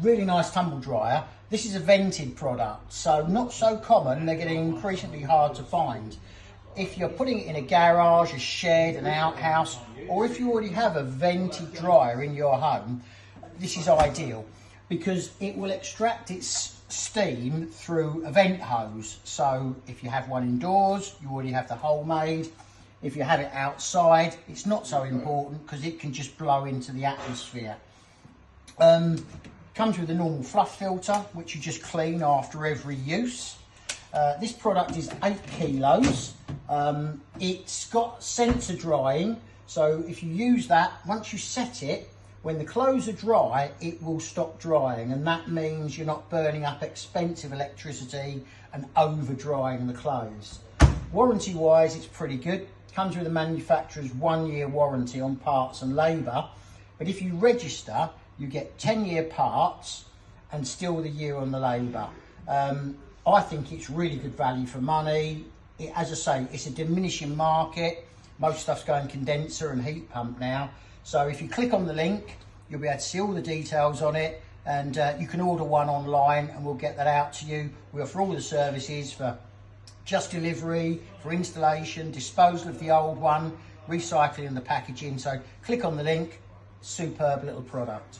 Really nice tumble dryer. This is a vented product, so not so common. They're getting increasingly hard to find. If you're putting it in a garage, a shed, an outhouse, or if you already have a vented dryer in your home, this is ideal because it will extract its steam through a vent hose. So if you have one indoors, you already have the hole made. If you have it outside, it's not so important because it can just blow into the atmosphere. Comes with a normal fluff filter, which you just clean after every use. This product is 8 kilos. It's got sensor drying, so if you use that, once you set it, when the clothes are dry, it will stop drying, and that means you're not burning up expensive electricity and over drying the clothes. Warranty wise, it's pretty good. Comes with the manufacturer's 1-year warranty on parts and labour, but if you register, you get 10-year parts and still the year on the labour. I think it's really good value for money. As I say, it's a diminishing market. Most stuff's going condenser and heat pump now. So if you click on the link, you'll be able to see all the details on it, and you can order one online and we'll get that out to you. We offer all the services for just delivery, for installation, disposal of the old one, recycling and the packaging. So click on the link. Superb little product.